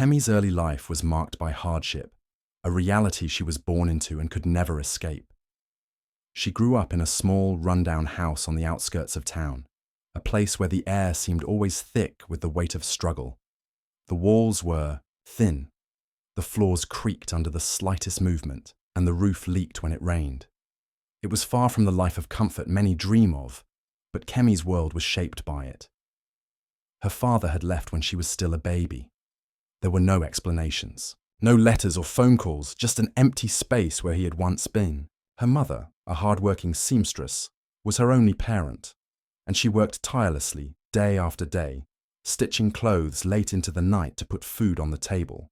Kemi's early life was marked by hardship, a reality she was born into and could never escape. She grew up in a small, rundown house on the outskirts of town, a place where the air seemed always thick with the weight of struggle. The walls were thin, the floors creaked under the slightest movement, and the roof leaked when it rained. It was far from the life of comfort many dream of, but Kemi's world was shaped by it. Her father had left when she was still a baby. There were no explanations, no letters or phone calls, just an empty space where he had once been. Her mother, a hard-working seamstress, was her only parent, and she worked tirelessly, day after day, stitching clothes late into the night to put food on the table.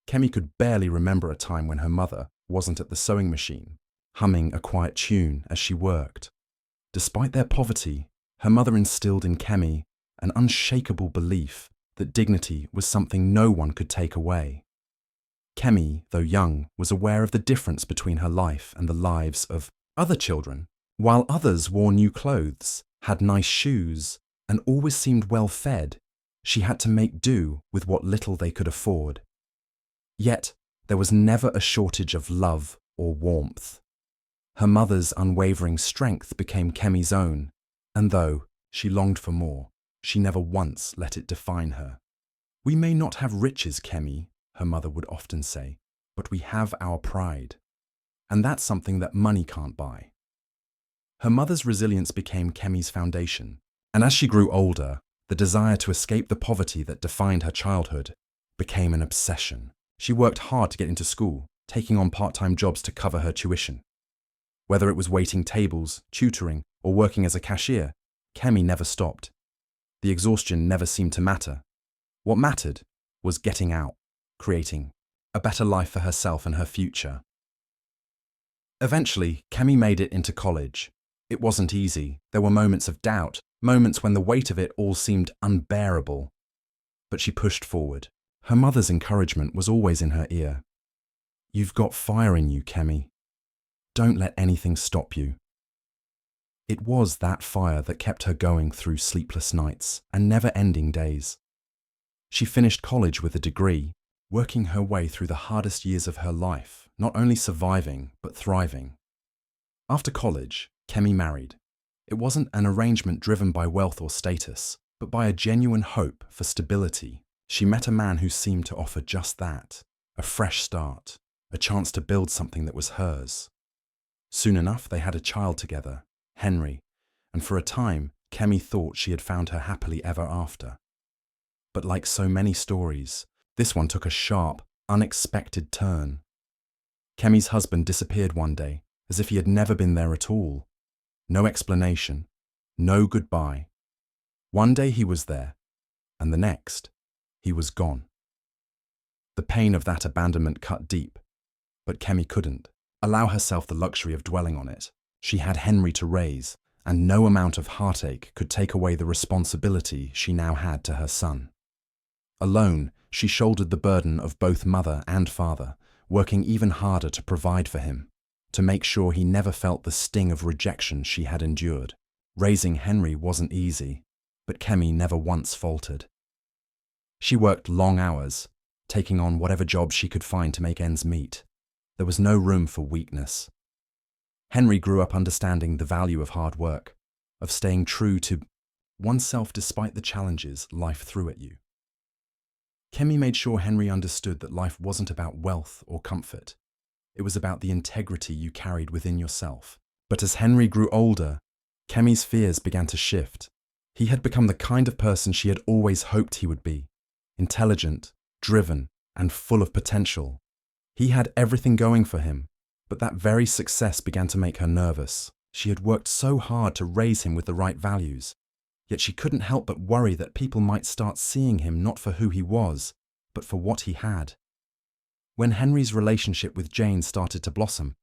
Kemi could barely remember a time when her mother wasn't at the sewing machine, humming a quiet tune as she worked. Despite their poverty, her mother instilled in Kemi an unshakable belief that dignity was something no one could take away. Kemi, though young, was aware of the difference between her life and the lives of other children. While others wore new clothes, had nice shoes, and always seemed well fed, she had to make do with what little they could afford. Yet, there was never a shortage of love or warmth. Her mother's unwavering strength became Kemi's own, and though she longed for more, she never once let it define her. "We may not have riches, Kemi," her mother would often say, "but we have our pride. And that's something that money can't buy." Her mother's resilience became Kemi's foundation, and as she grew older, the desire to escape the poverty that defined her childhood became an obsession. She worked hard to get into school, taking on part-time jobs to cover her tuition. Whether it was waiting tables, tutoring, or working as a cashier, Kemi never stopped. The exhaustion never seemed to matter. What mattered was getting out, creating a better life for herself and her future. Eventually, Kemi made it into college. It wasn't easy. There were moments of doubt, moments when the weight of it all seemed unbearable. But she pushed forward. Her mother's encouragement was always in her ear. "You've got fire in you, Kemi. Don't let anything stop you." It was that fire that kept her going through sleepless nights and never-ending days. She finished college with a degree, working her way through the hardest years of her life, not only surviving, but thriving. After college, Kemi married. It wasn't an arrangement driven by wealth or status, but by a genuine hope for stability. She met a man who seemed to offer just that, a fresh start, a chance to build something that was hers. Soon enough, they had a child together, Henry, and for a time, Kemi thought she had found her happily ever after. But like so many stories, this one took a sharp, unexpected turn. Kemi's husband disappeared one day, as if he had never been there at all. No explanation, no goodbye. One day he was there, and the next, he was gone. The pain of that abandonment cut deep, but Kemi couldn't allow herself the luxury of dwelling on it. She had Henry to raise, and no amount of heartache could take away the responsibility she now had to her son. Alone, she shouldered the burden of both mother and father, working even harder to provide for him, to make sure he never felt the sting of rejection she had endured. Raising Henry wasn't easy, but Kemi never once faltered. She worked long hours, taking on whatever job she could find to make ends meet. There was no room for weakness. Henry grew up understanding the value of hard work, of staying true to oneself despite the challenges life threw at you. Kemi made sure Henry understood that life wasn't about wealth or comfort. It was about the integrity you carried within yourself. But as Henry grew older, Kemi's fears began to shift. He had become the kind of person she had always hoped he would be. Intelligent, driven, and full of potential. He had everything going for him, but that very success began to make her nervous. She had worked so hard to raise him with the right values, yet she couldn't help but worry that people might start seeing him not for who he was, but for what he had. When Henry's relationship with Jane started to blossom,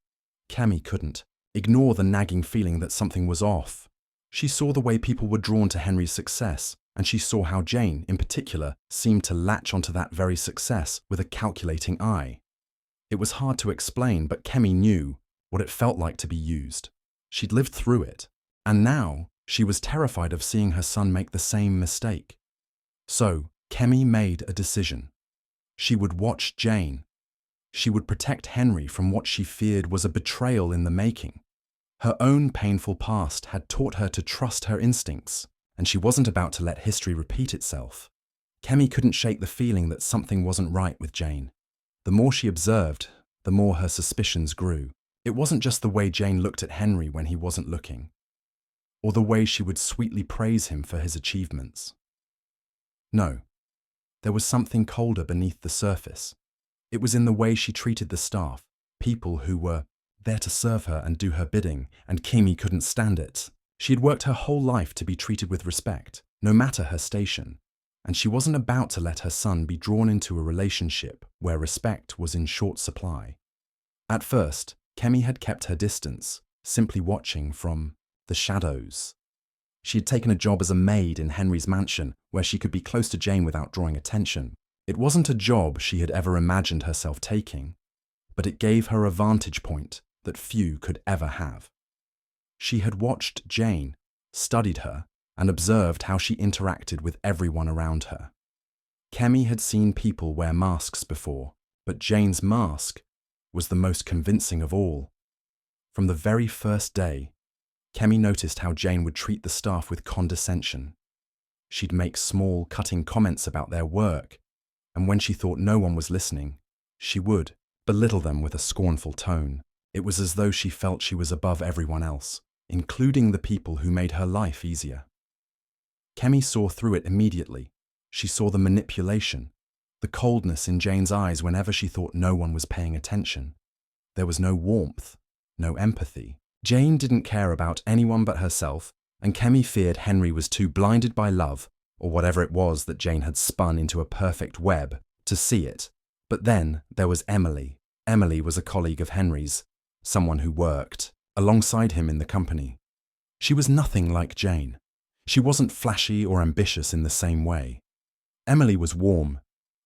Kemi couldn't ignore the nagging feeling that something was off. She saw the way people were drawn to Henry's success, and she saw how Jane, in particular, seemed to latch onto that very success with a calculating eye. It was hard to explain, but Kemi knew what it felt like to be used. She'd lived through it, and now she was terrified of seeing her son make the same mistake. So, Kemi made a decision. She would watch Jane. She would protect Henry from what she feared was a betrayal in the making. Her own painful past had taught her to trust her instincts, and she wasn't about to let history repeat itself. Kemi couldn't shake the feeling that something wasn't right with Jane. The more she observed, the more her suspicions grew. It wasn't just the way Jane looked at Henry when he wasn't looking, or the way she would sweetly praise him for his achievements. No, there was something colder beneath the surface. It was in the way she treated the staff, people who were there to serve her and do her bidding, and Kemi couldn't stand it. She had worked her whole life to be treated with respect, no matter her station, and she wasn't about to let her son be drawn into a relationship where respect was in short supply. At first, Kemi had kept her distance, simply watching from the shadows. She had taken a job as a maid in Henry's mansion, where she could be close to Jane without drawing attention. It wasn't a job she had ever imagined herself taking, but it gave her a vantage point that few could ever have. She had watched Jane, studied her, and observed how she interacted with everyone around her. Kemi had seen people wear masks before, but Jane's mask was the most convincing of all. From the very first day, Kemi noticed how Jane would treat the staff with condescension. She'd make small, cutting comments about their work, and when she thought no one was listening, she would belittle them with a scornful tone. It was as though she felt she was above everyone else, including the people who made her life easier. Kemi saw through it immediately. She saw the manipulation, the coldness in Jane's eyes whenever she thought no one was paying attention. There was no warmth, no empathy. Jane didn't care about anyone but herself, and Kemi feared Henry was too blinded by love, or whatever it was that Jane had spun into a perfect web, to see it. But then there was Emily. Emily was a colleague of Henry's, someone who worked alongside him in the company. She was nothing like Jane. She wasn't flashy or ambitious in the same way. Emily was warm,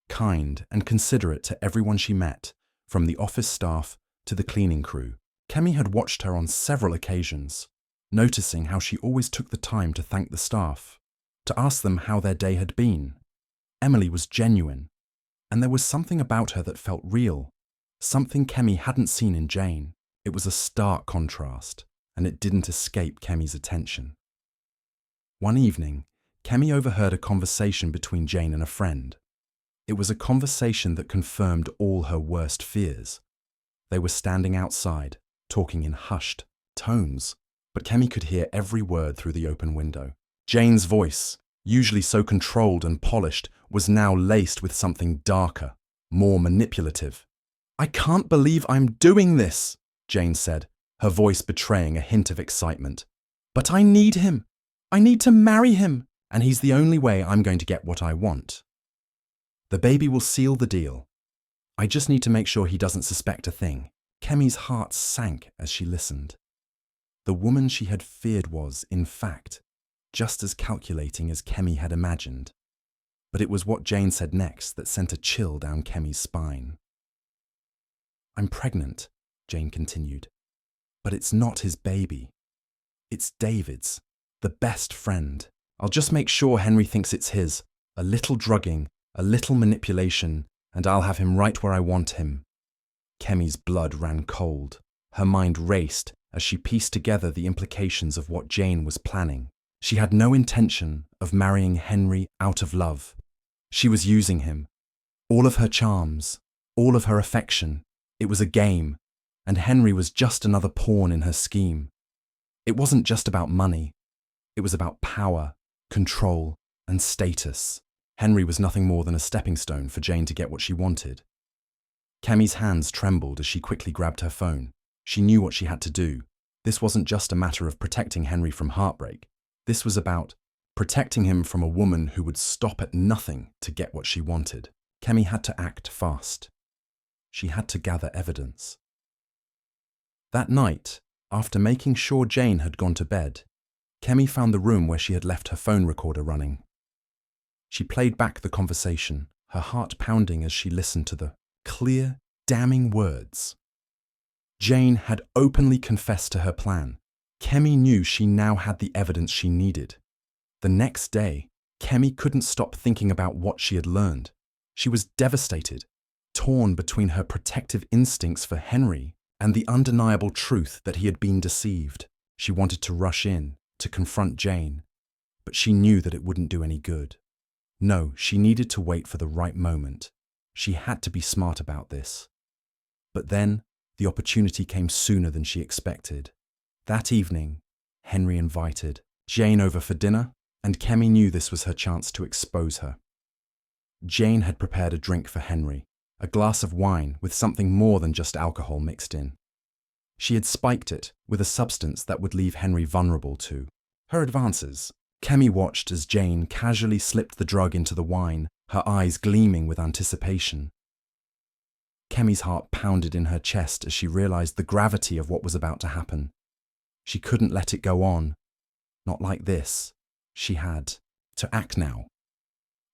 kind, and considerate to everyone she met, from the office staff to the cleaning crew. Kemi had watched her on several occasions, noticing how she always took the time to thank the staff, to ask them how their day had been. Emily was genuine, and there was something about her that felt real, something Kemi hadn't seen in Jane. It was a stark contrast, and it didn't escape Kemi's attention. One evening, Kemi overheard a conversation between Jane and a friend. It was a conversation that confirmed all her worst fears. They were standing outside, talking in hushed tones, but Kemi could hear every word through the open window. Jane's voice, usually so controlled and polished, was now laced with something darker, more manipulative. "I can't believe I'm doing this," Jane said, her voice betraying a hint of excitement. "But I need him. I need to marry him, and he's the only way I'm going to get what I want. The baby will seal the deal. I just need to make sure he doesn't suspect a thing." Kemi's heart sank as she listened. The woman she had feared was, in fact, just as calculating as Kemi had imagined. But it was what Jane said next that sent a chill down Kemi's spine. "I'm pregnant," Jane continued, "but it's not his baby. It's David's, the best friend. I'll just make sure Henry thinks it's his. A little drugging, a little manipulation, and I'll have him right where I want him." Kemi's blood ran cold. Her mind raced as she pieced together the implications of what Jane was planning. She had no intention of marrying Henry out of love. She was using him. All of her charms, all of her affection. It was a game, and Henry was just another pawn in her scheme. It wasn't just about money. It was about power, control, and status. Henry was nothing more than a stepping stone for Jane to get what she wanted. Kemi's hands trembled as she quickly grabbed her phone. She knew what she had to do. This wasn't just a matter of protecting Henry from heartbreak. This was about protecting him from a woman who would stop at nothing to get what she wanted. Kemi had to act fast. She had to gather evidence. That night, after making sure Jane had gone to bed, Kemi found the room where she had left her phone recorder running. She played back the conversation, her heart pounding as she listened to the clear, damning words. Jane had openly confessed to her plan. Kemi knew she now had the evidence she needed. The next day, Kemi couldn't stop thinking about what she had learned. She was devastated, torn between her protective instincts for Henry and the undeniable truth that he had been deceived. She wanted to rush in, to confront Jane, but she knew that it wouldn't do any good. No, she needed to wait for the right moment. She had to be smart about this. But then, the opportunity came sooner than she expected. That evening, Henry invited Jane over for dinner, and Kemi knew this was her chance to expose her. Jane had prepared a drink for Henry, a glass of wine with something more than just alcohol mixed in. She had spiked it with a substance that would leave Henry vulnerable to her advances. Kemi watched as Jane casually slipped the drug into the wine, her eyes gleaming with anticipation. Kemi's heart pounded in her chest as she realized the gravity of what was about to happen. She couldn't let it go on. Not like this. She had to act now.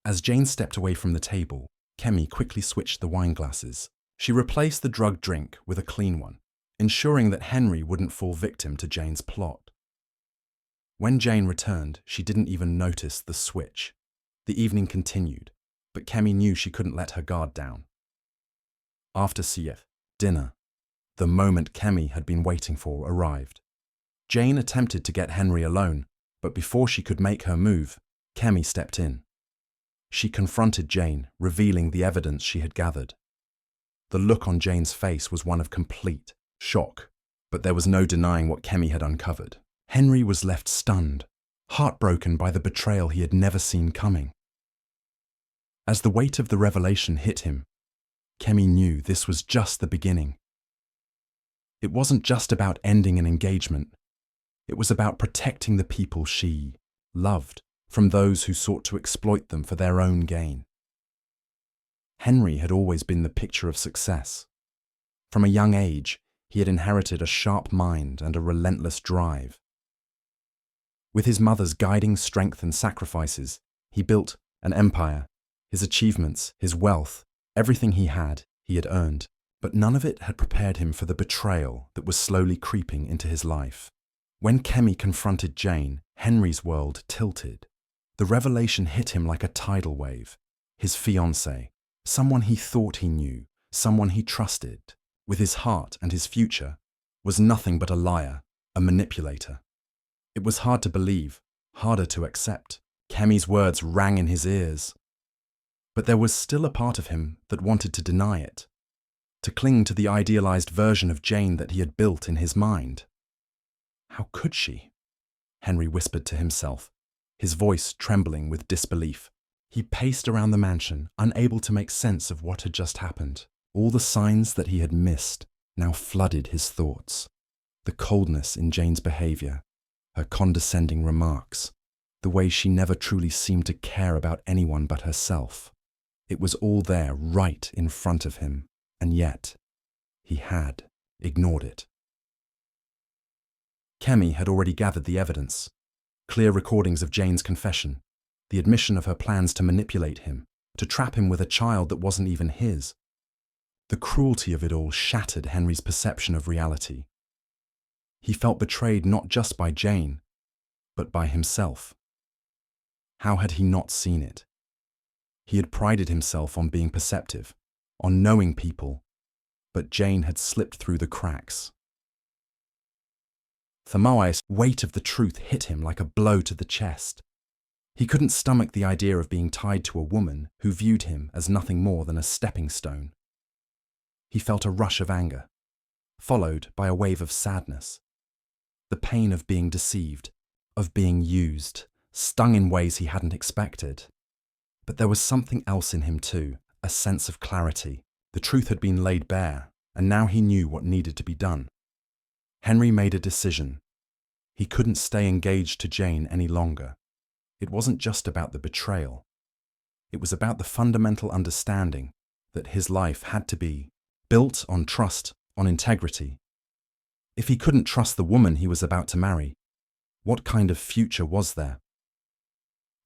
As Jane stepped away from the table, Kemi quickly switched the wine glasses. She replaced the drugged drink with a clean one, ensuring that Henry wouldn't fall victim to Jane's plot. When Jane returned, she didn't even notice the switch. The evening continued, but Kemi knew she couldn't let her guard down. After dinner, the moment Kemi had been waiting for arrived. Jane attempted to get Henry alone, but before she could make her move, Kemi stepped in. She confronted Jane, revealing the evidence she had gathered. The look on Jane's face was one of complete shock, but there was no denying what Kemi had uncovered. Henry was left stunned, heartbroken by the betrayal he had never seen coming. As the weight of the revelation hit him, Kemi knew this was just the beginning. It wasn't just about ending an engagement. It was about protecting the people she loved from those who sought to exploit them for their own gain. Henry had always been the picture of success. From a young age, he had inherited a sharp mind and a relentless drive. With his mother's guiding strength and sacrifices, he built an empire. His achievements, his wealth, everything he had earned. But none of it had prepared him for the betrayal that was slowly creeping into his life. When Kemi confronted Jane, Henry's world tilted. The revelation hit him like a tidal wave. His fiancée, someone he thought he knew, someone he trusted, with his heart and his future, was nothing but a liar, a manipulator. It was hard to believe, harder to accept. Kemi's words rang in his ears. But there was still a part of him that wanted to deny it, to cling to the idealized version of Jane that he had built in his mind. How could she? Henry whispered to himself, his voice trembling with disbelief. He paced around the mansion, unable to make sense of what had just happened. All the signs that he had missed now flooded his thoughts. The coldness in Jane's behavior, her condescending remarks, the way she never truly seemed to care about anyone but herself. It was all there, right in front of him, and yet he had ignored it. Kemi had already gathered the evidence. Clear recordings of Jane's confession, the admission of her plans to manipulate him, to trap him with a child that wasn't even his. The cruelty of it all shattered Henry's perception of reality. He felt betrayed not just by Jane, but by himself. How had he not seen it? He had prided himself on being perceptive, on knowing people, but Jane had slipped through the cracks. The weight of the truth hit him like a blow to the chest. He couldn't stomach the idea of being tied to a woman who viewed him as nothing more than a stepping stone. He felt a rush of anger, followed by a wave of sadness. The pain of being deceived, of being used, stung in ways he hadn't expected. But there was something else in him too, a sense of clarity. The truth had been laid bare, and now he knew what needed to be done. Henry made a decision. He couldn't stay engaged to Jane any longer. It wasn't just about the betrayal. It was about the fundamental understanding that his life had to be built on trust, on integrity. If he couldn't trust the woman he was about to marry, what kind of future was there?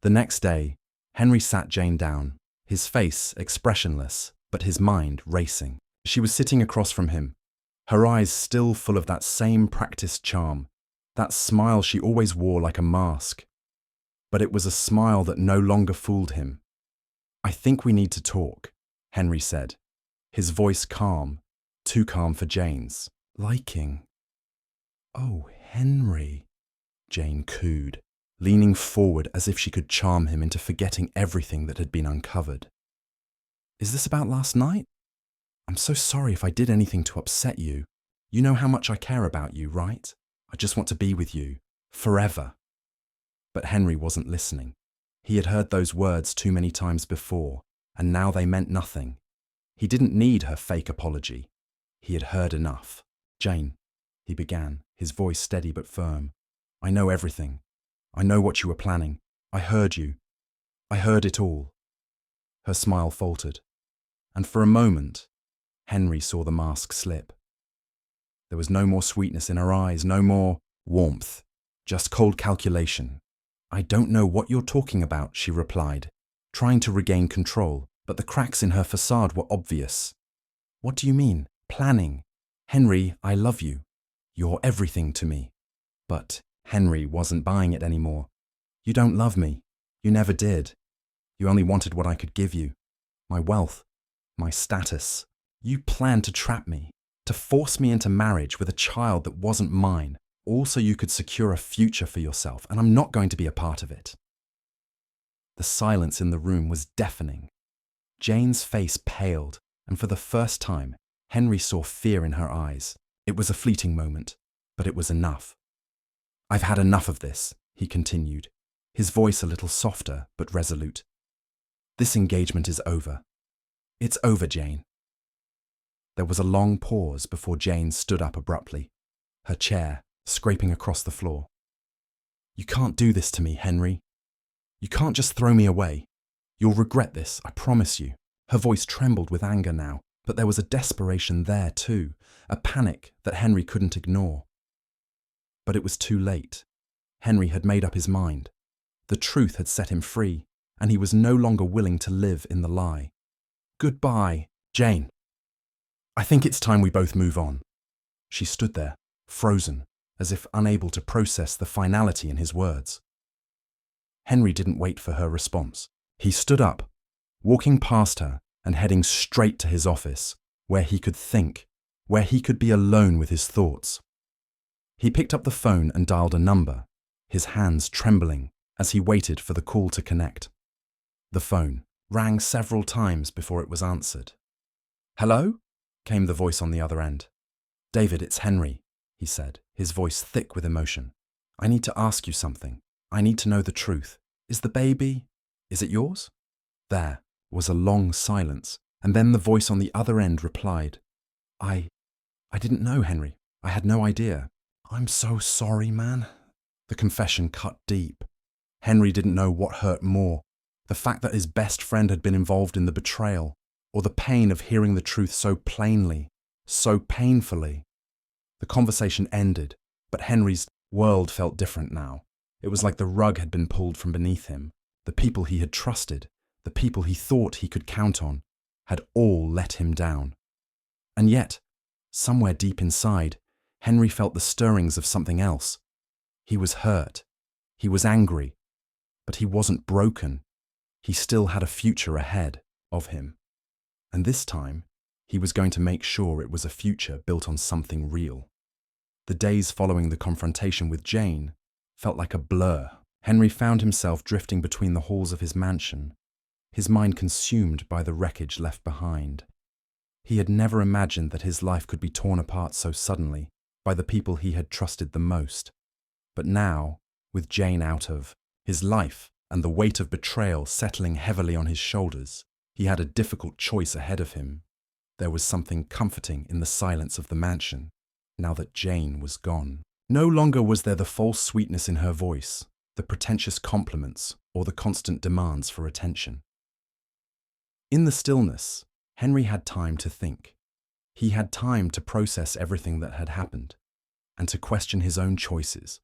The next day, Henry sat Jane down, his face expressionless, but his mind racing. She was sitting across from him, her eyes still full of that same practiced charm, that smile she always wore like a mask. But it was a smile that no longer fooled him. I think we need to talk, Henry said, his voice calm, too calm for Jane's liking. Oh, Henry, Jane cooed, leaning forward as if she could charm him into forgetting everything that had been uncovered. Is this about last night? I'm so sorry if I did anything to upset you. You know how much I care about you, right? I just want to be with you, forever. But Henry wasn't listening. He had heard those words too many times before, and now they meant nothing. He didn't need her fake apology. He had heard enough. Jane, he began, his voice steady but firm. I know everything. I know what you were planning. I heard you. I heard it all. Her smile faltered, and for a moment, Henry saw the mask slip. There was no more sweetness in her eyes, no more warmth, just cold calculation. I don't know what you're talking about, she replied, trying to regain control, but the cracks in her facade were obvious. What do you mean? Planning? Henry, I love you. You're everything to me. But Henry wasn't buying it anymore. You don't love me. You never did. You only wanted what I could give you. My wealth. My status. You planned to trap me, to force me into marriage with a child that wasn't mine, all so you could secure a future for yourself, and I'm not going to be a part of it. The silence in the room was deafening. Jane's face paled, and for the first time, Henry saw fear in her eyes. It was a fleeting moment, but it was enough. I've had enough of this, he continued, his voice a little softer but resolute. This engagement is over. It's over, Jane. There was a long pause before Jane stood up abruptly, her chair scraping across the floor. You can't do this to me, Henry. You can't just throw me away. You'll regret this, I promise you. Her voice trembled with anger now, but there was a desperation there too, a panic that Henry couldn't ignore. But it was too late. Henry had made up his mind. The truth had set him free, and he was no longer willing to live in the lie. Goodbye, Jane. I think it's time we both move on. She stood there, frozen, as if unable to process the finality in his words. Henry didn't wait for her response. He stood up, walking past her and heading straight to his office, where he could think, where he could be alone with his thoughts. He picked up the phone and dialed a number, his hands trembling as he waited for the call to connect. The phone rang several times before it was answered. Hello? Came the voice on the other end. David, it's Henry, he said, his voice thick with emotion. I need to ask you something. I need to know the truth. Is the baby... Is it yours? There was a long silence, and then the voice on the other end replied, I didn't know, Henry. I had no idea. I'm so sorry, man. The confession cut deep. Henry didn't know what hurt more, the fact that his best friend had been involved in the betrayal, or the pain of hearing the truth so plainly, so painfully. The conversation ended, but Henry's world felt different now. It was like the rug had been pulled from beneath him. The people he had trusted, the people he thought he could count on, had all let him down. And yet, somewhere deep inside, Henry felt the stirrings of something else. He was hurt. He was angry. But he wasn't broken. He still had a future ahead of him. And this time, he was going to make sure it was a future built on something real. The days following the confrontation with Jane felt like a blur. Henry found himself drifting between the halls of his mansion, his mind consumed by the wreckage left behind. He had never imagined that his life could be torn apart so suddenly by the people he had trusted the most. But now, with Jane out of his life and the weight of betrayal settling heavily on his shoulders, he had a difficult choice ahead of him. There was something comforting in the silence of the mansion, now that Jane was gone. No longer was there the false sweetness in her voice, the pretentious compliments, or the constant demands for attention. In the stillness, Henry had time to think. He had time to process everything that had happened, and to question his own choices.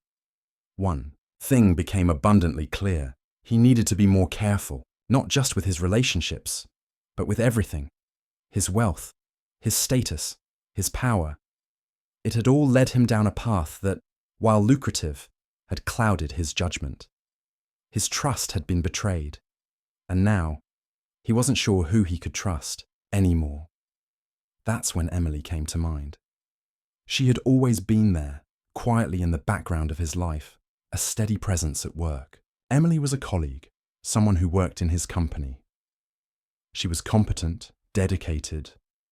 One thing became abundantly clear. He needed to be more careful, not just with his relationships, but with everything. His wealth, his status, his power. It had all led him down a path that, while lucrative, had clouded his judgment. His trust had been betrayed, and now He wasn't sure who he could trust anymore. That's when Emily came to mind. She had always been there, quietly in the background of his life, a steady presence at work. Emily was a colleague, someone who worked in his company. She was competent, dedicated,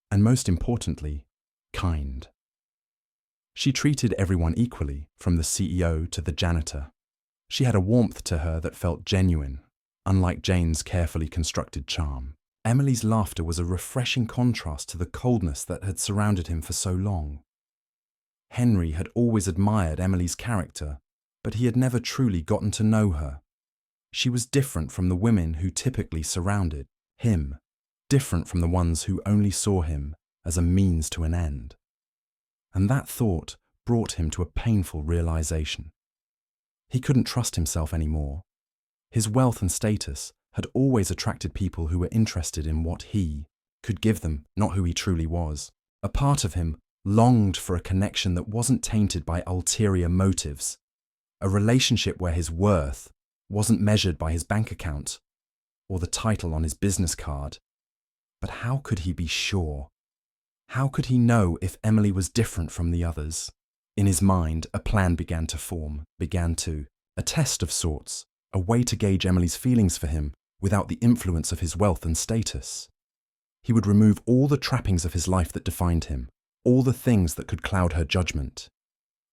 and most importantly, kind. She treated everyone equally, from the CEO to the janitor. She had a warmth to her that felt genuine, unlike Jane's carefully constructed charm. Emily's laughter was a refreshing contrast to the coldness that had surrounded him for so long. Henry had always admired Emily's character, but he had never truly gotten to know her. She was different from the women who typically surrounded him, different from the ones who only saw him as a means to an end. And that thought brought him to a painful realization. He couldn't trust himself anymore. His wealth and status had always attracted people who were interested in what he could give them, not who he truly was. A part of him longed for a connection that wasn't tainted by ulterior motives, a relationship where his worth wasn't measured by his bank account or the title on his business card. But how could he be sure? How could he know if Emily was different from the others? In his mind, a plan began to form, a test of sorts, a way to gauge Emily's feelings for him without the influence of his wealth and status. He would remove all the trappings of his life that defined him, all the things that could cloud her judgment.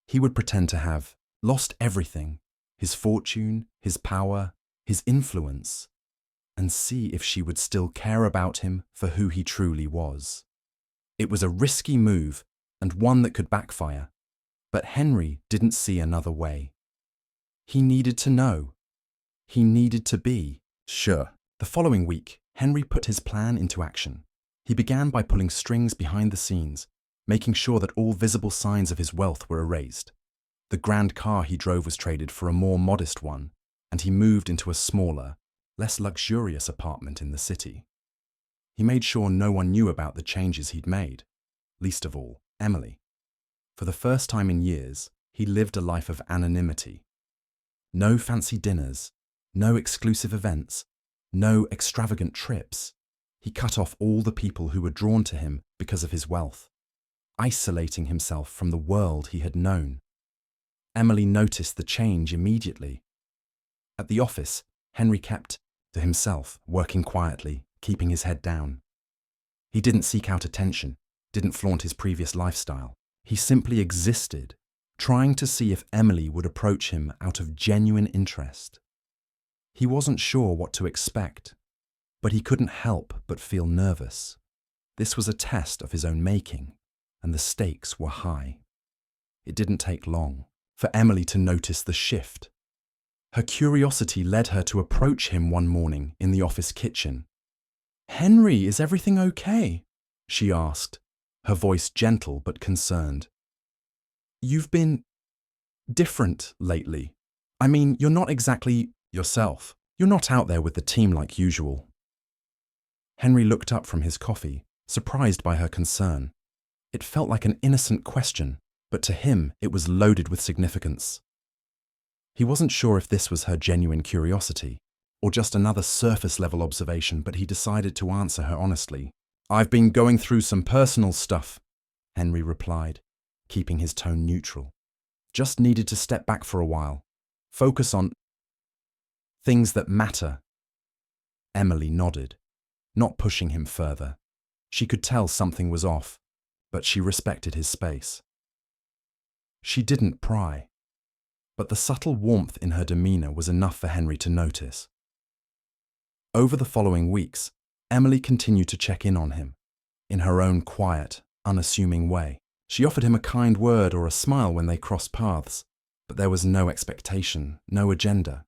He would pretend to have lost everything, his fortune, his power, his influence, and see if she would still care about him for who he truly was. It was a risky move and one that could backfire, but Henry didn't see another way. He needed to know. He needed to be sure. The following week, Henry put his plan into action. He began by pulling strings behind the scenes, making sure that all visible signs of his wealth were erased. The grand car he drove was traded for a more modest one, and he moved into a smaller, less luxurious apartment in the city. He made sure no one knew about the changes he'd made, least of all, Emily. For the first time in years, he lived a life of anonymity. No fancy dinners, no exclusive events, no extravagant trips. He cut off all the people who were drawn to him because of his wealth, isolating himself from the world he had known. Emily noticed the change immediately. At the office, Henry kept to himself, working quietly, keeping his head down. He didn't seek out attention, didn't flaunt his previous lifestyle. He simply existed, trying to see if Emily would approach him out of genuine interest. He wasn't sure what to expect, but he couldn't help but feel nervous. This was a test of his own making, and the stakes were high. It didn't take long for Emily to notice the shift. Her curiosity led her to approach him one morning in the office kitchen. "Henry, is everything okay?" she asked, her voice gentle but concerned. "You've been different lately. I mean, you're not exactly yourself. You're not out there with the team like usual." Henry looked up from his coffee, surprised by her concern. It felt like an innocent question, but to him it was loaded with significance. He wasn't sure if this was her genuine curiosity, or just another surface-level observation, but he decided to answer her honestly. "I've been going through some personal stuff," Henry replied, keeping his tone neutral. "Just needed to step back for a while. Focus on things that matter." Emily nodded, not pushing him further. She could tell something was off, but she respected his space. She didn't pry, but the subtle warmth in her demeanor was enough for Henry to notice. Over the following weeks, Emily continued to check in on him, in her own quiet, unassuming way. She offered him a kind word or a smile when they crossed paths, but there was no expectation, no agenda.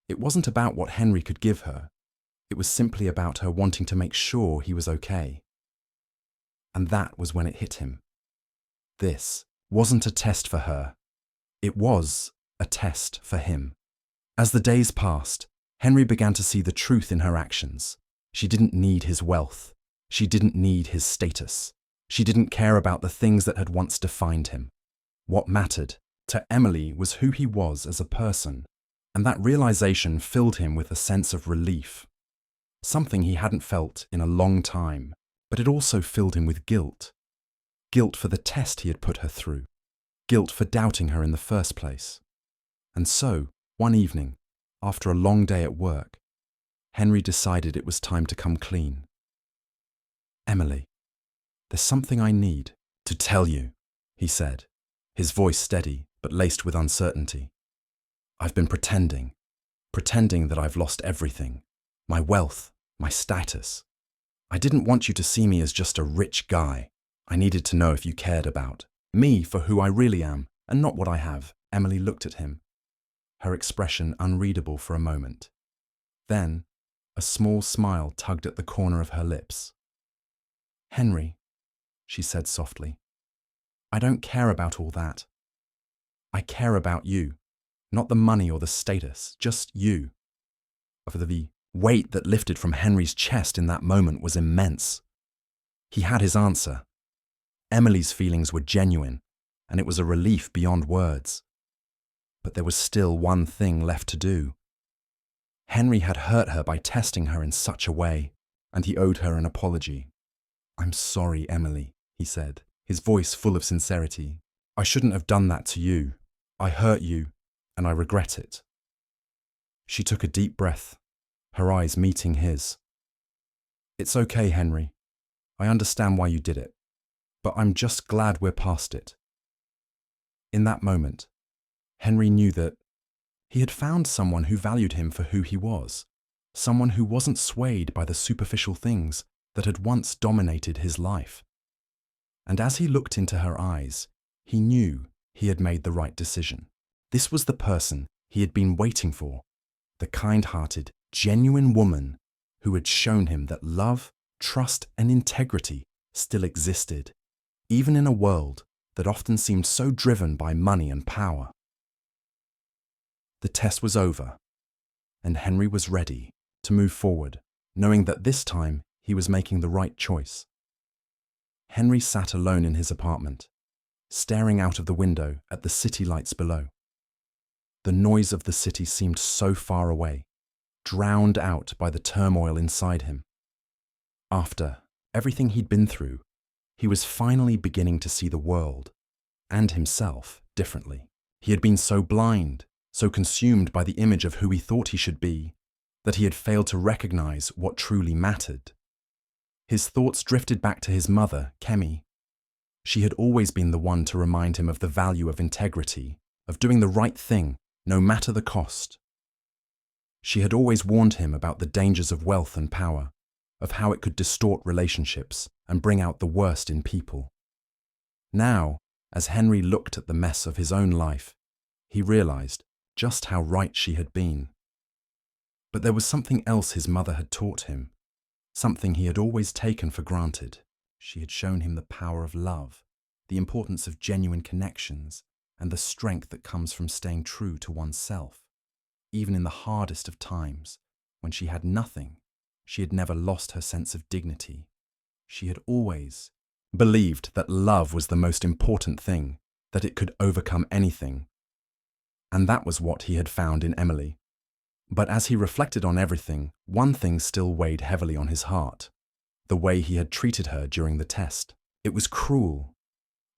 It wasn't about what Henry could give her. It was simply about her wanting to make sure he was okay. And that was when it hit him. This wasn't a test for her. It was a test for him. As the days passed, Henry began to see the truth in her actions. She didn't need his wealth. She didn't need his status. She didn't care about the things that had once defined him. What mattered to Emily was who he was as a person, and that realization filled him with a sense of relief. something he hadn't felt in a long time, but it also filled him with guilt. Guilt for the test he had put her through, guilt for doubting her in the first place. And so, one evening, after a long day at work, Henry decided it was time to come clean. "Emily, there's something I need to tell you," he said, his voice steady but laced with uncertainty. "I've been pretending that I've lost everything, my wealth, my status. I didn't want you to see me as just a rich guy. I needed to know if you cared about me for who I really am and not what I have." Emily looked at him, her expression unreadable for a moment. Then, a small smile tugged at the corner of her lips. "Henry," she said softly, "I don't care about all that. I care about you, not the money or the status, just you." The weight that lifted from Henry's chest in that moment was immense. He had his answer. Emily's feelings were genuine, and it was a relief beyond words. But there was still one thing left to do. Henry had hurt her by testing her in such a way, and he owed her an apology. "I'm sorry, Emily," he said, his voice full of sincerity. "I shouldn't have done that to you. I hurt you, and I regret it." She took a deep breath, her eyes meeting his. "It's okay, Henry. I understand why you did it, but I'm just glad we're past it." In that moment, Henry knew that he had found someone who valued him for who he was, someone who wasn't swayed by the superficial things that had once dominated his life. And as he looked into her eyes, he knew he had made the right decision. This was the person he had been waiting for, the kind-hearted, genuine woman who had shown him that love, trust, and integrity still existed, even in a world that often seemed so driven by money and power. The test was over, and Henry was ready to move forward, knowing that this time he was making the right choice. Henry sat alone in his apartment, staring out of the window at the city lights below. The noise of the city seemed so far away, drowned out by the turmoil inside him. After everything he'd been through, he was finally beginning to see the world, and himself, differently. He had been so blind, so consumed by the image of who he thought he should be, that he had failed to recognize what truly mattered. His thoughts drifted back to his mother, Kemi. She had always been the one to remind him of the value of integrity, of doing the right thing, no matter the cost. She had always warned him about the dangers of wealth and power, of how it could distort relationships and bring out the worst in people. Now, as Henry looked at the mess of his own life, he realized just how right she had been. But there was something else his mother had taught him, something he had always taken for granted. She had shown him the power of love, the importance of genuine connections, and the strength that comes from staying true to oneself. Even in the hardest of times, when she had nothing, she had never lost her sense of dignity. She had always believed that love was the most important thing, that it could overcome anything. And that was what he had found in Emily. But as he reflected on everything, one thing still weighed heavily on his heart: the way he had treated her during the test. It was cruel,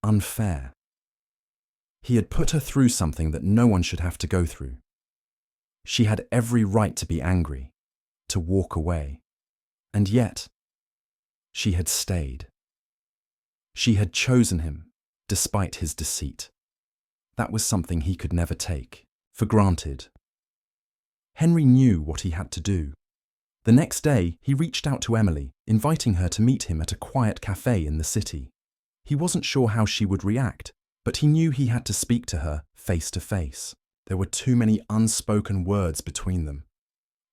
unfair. He had put her through something that no one should have to go through. She had every right to be angry, to walk away. And yet, she had stayed. She had chosen him, despite his deceit. That was something he could never take for granted. Henry knew what he had to do. The next day, he reached out to Emily, inviting her to meet him at a quiet cafe in the city. He wasn't sure how she would react, but he knew he had to speak to her face to face. There were too many unspoken words between them,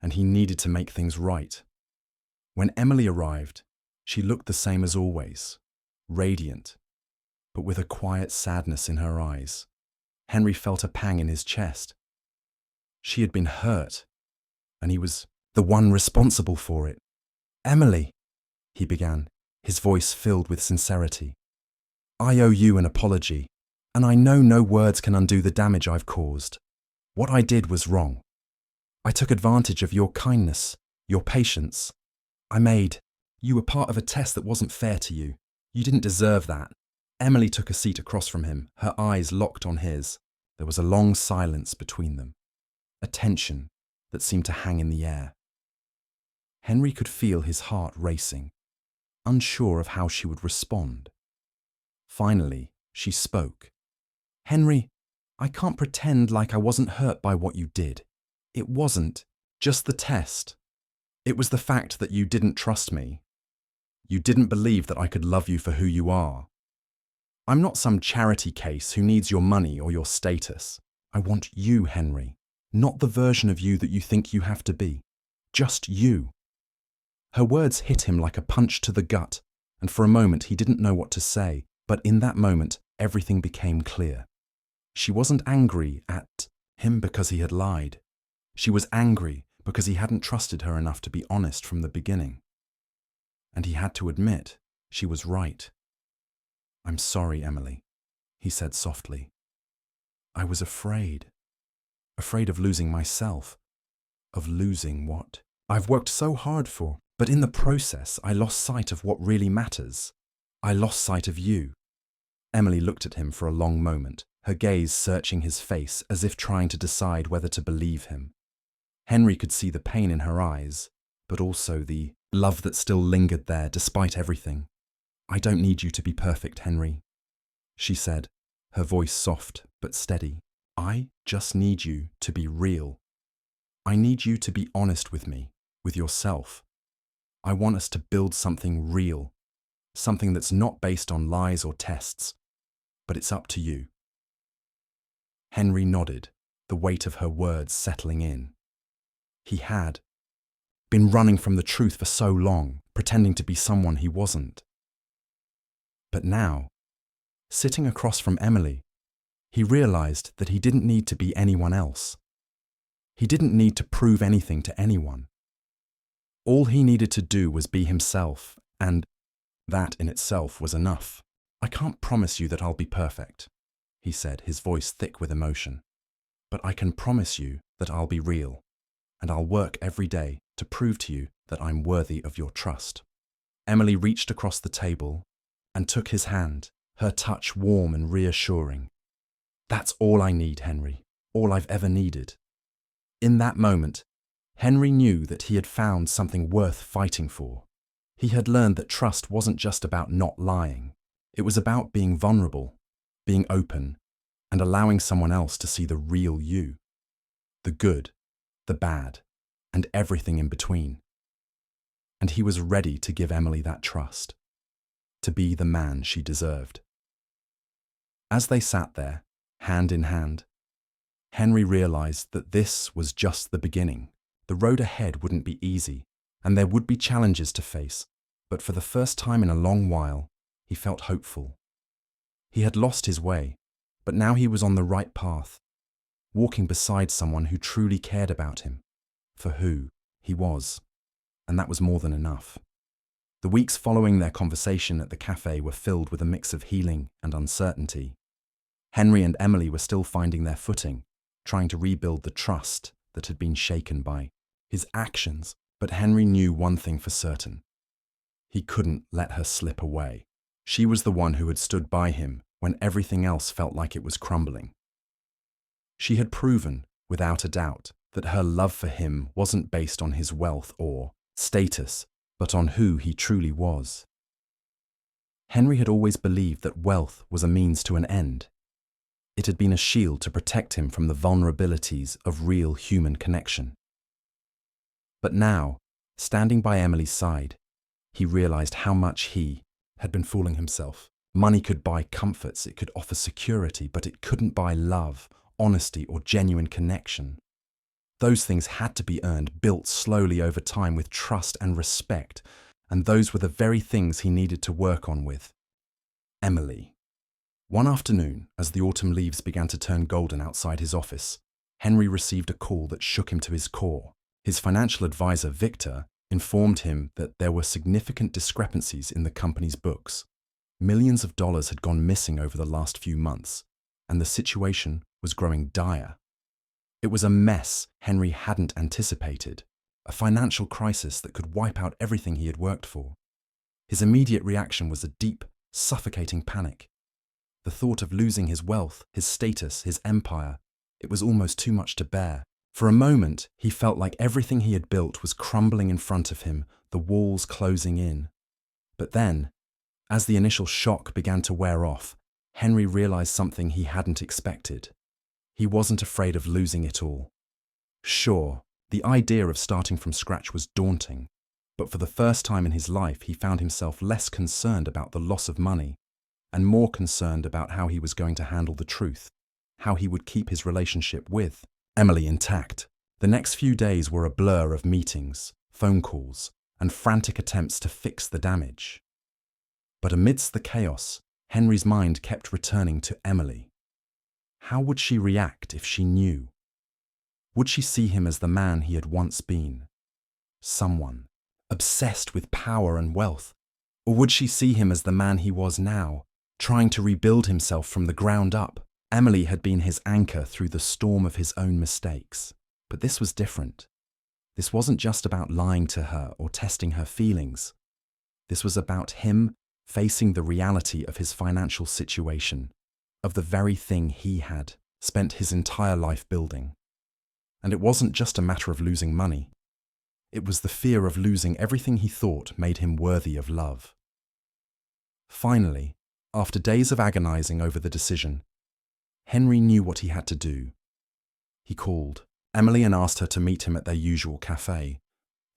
and he needed to make things right. When Emily arrived, she looked the same as always, radiant, but with a quiet sadness in her eyes. Henry felt a pang in his chest. She had been hurt, and he was the one responsible for it. "Emily," he began, his voice filled with sincerity. "I owe you an apology, and I know no words can undo the damage I've caused. What I did was wrong. I took advantage of your kindness, your patience, Maid. You were part of a test that wasn't fair to you. You didn't deserve that. Emily took a seat across from him, her eyes locked on his. There was a long silence between them, a tension that seemed to hang in the air. Henry could feel his heart racing, unsure of how she would respond. Finally, she spoke. Henry, I can't pretend like I wasn't hurt by what you did. It wasn't just the test. It was the fact that you didn't trust me. You didn't believe that I could love you for who you are. I'm not some charity case who needs your money or your status. I want you, Henry, not the version of you that you think you have to be. Just you. Her words hit him like a punch to the gut, and for a moment he didn't know what to say, but in that moment everything became clear. She wasn't angry at him because he had lied. She was angry because he hadn't trusted her enough to be honest from the beginning. And he had to admit she was right. I'm sorry, Emily, he said softly. I was afraid of losing myself, of losing what I've worked so hard for. But in the process, I lost sight of what really matters. I lost sight of you. Emily looked at him for a long moment, her gaze searching his face as if trying to decide whether to believe him. Henry could see the pain in her eyes, but also the love that still lingered there despite everything. I don't need you to be perfect, Henry, she said, her voice soft but steady. I just need you to be real. I need you to be honest with me, with yourself. I want us to build something real, something that's not based on lies or tests, but it's up to you. Henry nodded, the weight of her words settling in. He had been running from the truth for so long, pretending to be someone he wasn't. But now, sitting across from Emily, he realized that he didn't need to be anyone else. He didn't need to prove anything to anyone. All he needed to do was be himself, and that in itself was enough. I can't promise you that I'll be perfect, he said, his voice thick with emotion. But I can promise you that I'll be real, and I'll work every day to prove to you that I'm worthy of your trust. Emily reached across the table and took his hand, her touch warm and reassuring. That's all I need, Henry, all I've ever needed. In that moment, Henry knew that he had found something worth fighting for. He had learned that trust wasn't just about not lying. It was about being vulnerable, being open, and allowing someone else to see the real you. The good, the bad, and everything in between. And he was ready to give Emily that trust, to be the man she deserved. As they sat there, hand in hand, Henry realized that this was just the beginning. The road ahead wouldn't be easy, and there would be challenges to face, but for the first time in a long while, he felt hopeful. He had lost his way, but now he was on the right path, walking beside someone who truly cared about him, for who he was, and that was more than enough. The weeks following their conversation at the cafe were filled with a mix of healing and uncertainty. Henry and Emily were still finding their footing, trying to rebuild the trust that had been shaken by his actions, but Henry knew one thing for certain. He couldn't let her slip away. She was the one who had stood by him when everything else felt like it was crumbling. She had proven, without a doubt, that her love for him wasn't based on his wealth or status, but on who he truly was. Henry had always believed that wealth was a means to an end. It had been a shield to protect him from the vulnerabilities of real human connection. But now, standing by Emily's side, he realized how much he had been fooling himself. Money could buy comforts, it could offer security, but it couldn't buy love, honesty, or genuine connection. Those things had to be earned, built slowly over time with trust and respect, and those were the very things he needed to work on with Emily. One afternoon, as the autumn leaves began to turn golden outside his office, Henry received a call that shook him to his core. His financial advisor, Victor, informed him that there were significant discrepancies in the company's books. Millions of dollars had gone missing over the last few months, and the situation was growing dire. It was a mess Henry hadn't anticipated, a financial crisis that could wipe out everything he had worked for. His immediate reaction was a deep, suffocating panic. The thought of losing his wealth, his status, his empire, it was almost too much to bear. For a moment, he felt like everything he had built was crumbling in front of him, the walls closing in. But then, as the initial shock began to wear off, Henry realized something he hadn't expected. He wasn't afraid of losing it all. Sure, the idea of starting from scratch was daunting, but for the first time in his life he found himself less concerned about the loss of money and more concerned about how he was going to handle the truth, how he would keep his relationship with Emily intact. The next few days were a blur of meetings, phone calls, and frantic attempts to fix the damage. But amidst the chaos, Henry's mind kept returning to Emily. How would she react if she knew? Would she see him as the man he had once been? Someone obsessed with power and wealth? Or would she see him as the man he was now, trying to rebuild himself from the ground up? Emily had been his anchor through the storm of his own mistakes. But this was different. This wasn't just about lying to her or testing her feelings. This was about him facing the reality of his financial situation, of the very thing he had spent his entire life building. And it wasn't just a matter of losing money. It was the fear of losing everything he thought made him worthy of love. Finally, after days of agonizing over the decision, Henry knew what he had to do. He called Emily and asked her to meet him at their usual cafe,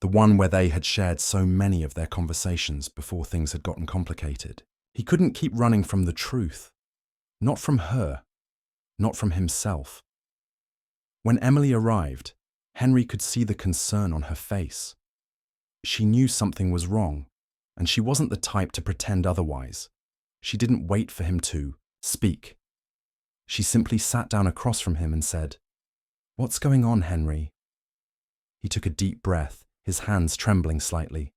the one where they had shared so many of their conversations before things had gotten complicated. He couldn't keep running from the truth. Not from her, not from himself. When Emily arrived, Henry could see the concern on her face. She knew something was wrong, and she wasn't the type to pretend otherwise. She didn't wait for him to speak. She simply sat down across from him and said, "What's going on, Henry?" He took a deep breath, his hands trembling slightly.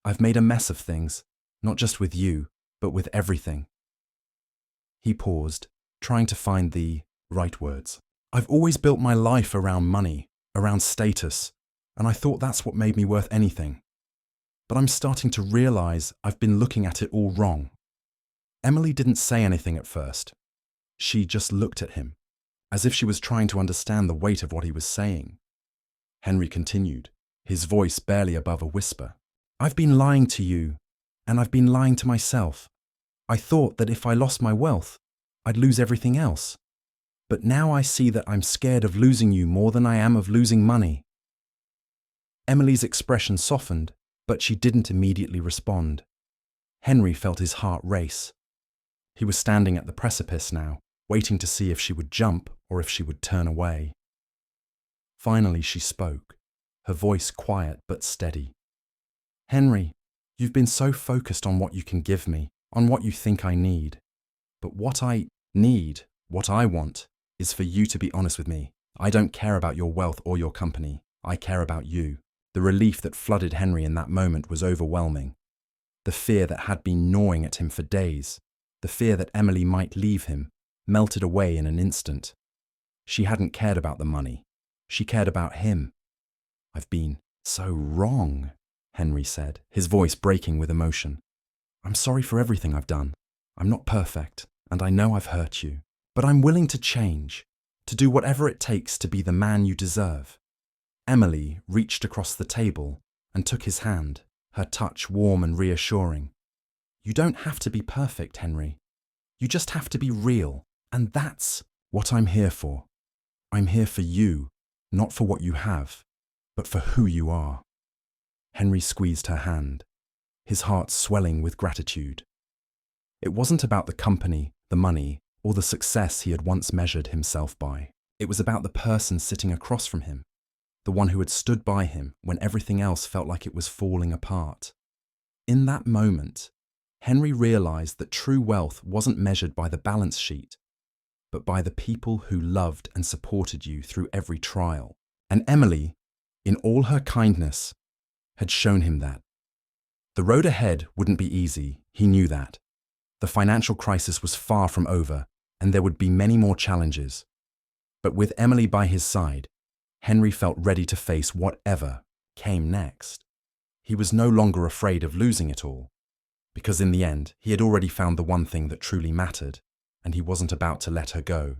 "I've made a mess of things, not just with you, but with everything." He paused, trying to find the right words. "I've always built my life around money, around status, and I thought that's what made me worth anything. But I'm starting to realize I've been looking at it all wrong." Emily didn't say anything at first. She just looked at him, as if she was trying to understand the weight of what he was saying. Henry continued, his voice barely above a whisper. "I've been lying to you, and I've been lying to myself. I thought that if I lost my wealth, I'd lose everything else. But now I see that I'm scared of losing you more than I am of losing money." Emily's expression softened, but she didn't immediately respond. Henry felt his heart race. He was standing at the precipice now, waiting to see if she would jump or if she would turn away. Finally she spoke, her voice quiet but steady. "Henry, you've been so focused on what you can give me, on what you think I need. But what I need, what I want, is for you to be honest with me. I don't care about your wealth or your company. I care about you." The relief that flooded Henry in that moment was overwhelming. The fear that had been gnawing at him for days, the fear that Emily might leave him, melted away in an instant. She hadn't cared about the money. She cared about him. "I've been so wrong," Henry said, his voice breaking with emotion. "I'm sorry for everything I've done. I'm not perfect, and I know I've hurt you. But I'm willing to change, to do whatever it takes to be the man you deserve." Emily reached across the table and took his hand, her touch warm and reassuring. "You don't have to be perfect, Henry. You just have to be real, and that's what I'm here for. I'm here for you, not for what you have, but for who you are." Henry squeezed her hand, his heart swelling with gratitude. It wasn't about the company, the money, or the success he had once measured himself by. It was about the person sitting across from him, the one who had stood by him when everything else felt like it was falling apart. In that moment, Henry realized that true wealth wasn't measured by the balance sheet, but by the people who loved and supported you through every trial. And Emily, in all her kindness, had shown him that. The road ahead wouldn't be easy, he knew that. The financial crisis was far from over, and there would be many more challenges. But with Emily by his side, Henry felt ready to face whatever came next. He was no longer afraid of losing it all, because in the end, he had already found the one thing that truly mattered, and he wasn't about to let her go.